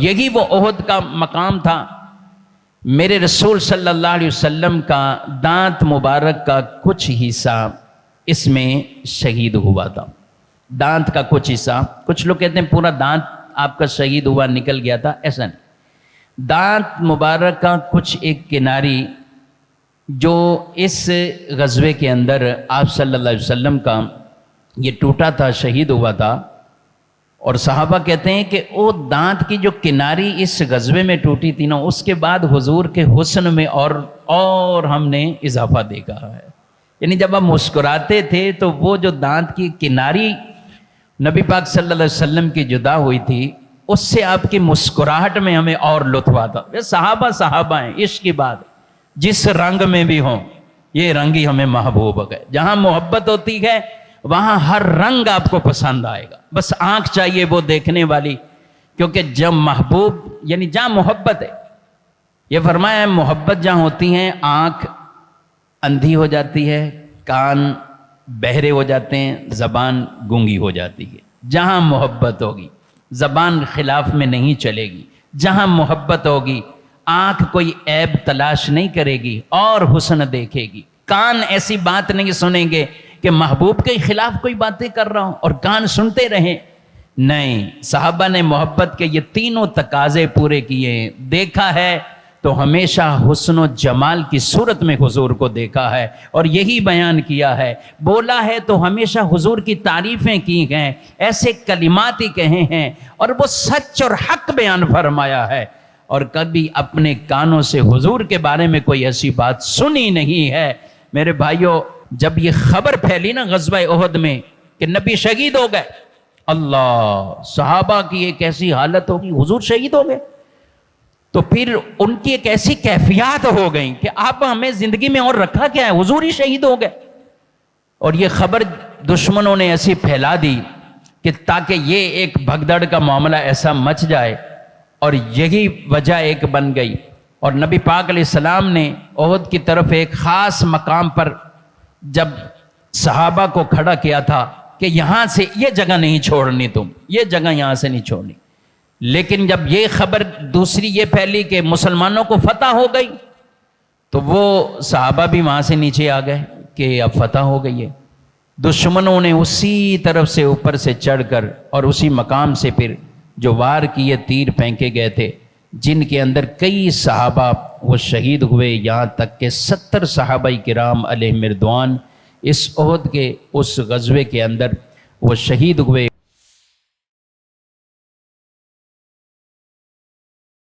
یہی وہ احد کا مقام تھا۔ میرے رسول صلی اللہ علیہ وسلم کا دانت مبارک کا کچھ حصہ اس میں شہید ہوا تھا۔ دانت کا کچھ حصہ، کچھ لوگ کہتے ہیں پورا دانت آپ کا شہید ہوا نکل گیا تھا، ایسا نہیں۔ دانت مبارک کا کچھ ایک کناری جو اس غزوے کے اندر آپ صلی اللہ علیہ وسلم کا یہ ٹوٹا تھا، شہید ہوا تھا، اور صحابہ کہتے ہیں کہ وہ دانت کی جو کناری اس غزوے میں ٹوٹی تھی نا، اس کے بعد حضور کے حسن میں اور ہم نے اضافہ دیکھا ہے۔ یعنی جب آپ مسکراتے تھے تو وہ جو دانت کی کناری نبی پاک صلی اللہ علیہ وسلم کی جدا ہوئی تھی، اس سے آپ کی مسکراہٹ میں ہمیں اور لطف آتا۔ یہ صحابہ ہیں، عشق کی بات، جس رنگ میں بھی ہوں، یہ رنگ ہی ہمیں محبوب ہے۔ جہاں محبت ہوتی ہے وہاں ہر رنگ آپ کو پسند آئے گا، بس آنکھ چاہیے وہ دیکھنے والی، کیونکہ جب محبوب یعنی جہاں محبت ہے، یہ فرمایا ہے محبت جہاں ہوتی ہیں آنکھ اندھی ہو جاتی ہے، کان بہرے ہو جاتے ہیں، زبان گونگی ہو جاتی ہے۔ جہاں محبت ہوگی زبان خلاف میں نہیں چلے گی، جہاں محبت ہوگی آنکھ کوئی عیب تلاش نہیں کرے گی اور حسن دیکھے گی، کان ایسی بات نہیں سنیں گے کہ محبوب کے خلاف کوئی باتیں کر رہا ہوں اور کان سنتے رہیں۔ نہیں، صحابہ نے محبت کے یہ تینوں تقاضے پورے کیے ہیں۔ دیکھا ہے تو ہمیشہ حسن و جمال کی صورت میں حضور کو دیکھا ہے اور یہی بیان کیا ہے۔ بولا ہے تو ہمیشہ حضور کی تعریفیں کی ہیں، ایسے کلمات ہی کہے ہیں، اور وہ سچ اور حق بیان فرمایا ہے، اور کبھی اپنے کانوں سے حضور کے بارے میں کوئی ایسی بات سنی نہیں ہے۔ میرے بھائیوں، جب یہ خبر پھیلی نا غزوہ احد میں کہ نبی شہید ہو گئے، اللہ، صحابہ کی ایک ایسی حالت ہوگی، حضور شہید ہو گئے، تو پھر ان کی ایک ایسی کیفیات ہو گئیں کہ آپ ہمیں زندگی میں اور رکھا کیا ہے، حضور ہی شہید ہو گئے۔ اور یہ خبر دشمنوں نے ایسی پھیلا دی کہ تاکہ یہ ایک بھگدڑ کا معاملہ ایسا مچ جائے، اور یہی وجہ ایک بن گئی۔ اور نبی پاک علیہ السلام نے احد کی طرف ایک خاص مقام پر جب صحابہ کو کھڑا کیا تھا کہ یہاں سے یہ جگہ نہیں چھوڑنی، تم یہ جگہ یہاں سے نہیں چھوڑنی، لیکن جب یہ خبر دوسری یہ پھیلی کہ مسلمانوں کو فتح ہو گئی، تو وہ صحابہ بھی وہاں سے نیچے آ گئے کہ اب فتح ہو گئی ہے۔ دشمنوں نے اسی طرف سے اوپر سے چڑھ کر اور اسی مقام سے پھر جو وار کیے، تیر پھینکے گئے تھے، جن کے اندر کئی صحابہ وہ شہید ہوئے، یہاں تک کہ 70 صحابہ کرام علیہم رضوان اس احد کے اس غزوے کے اندر وہ شہید ہوئے۔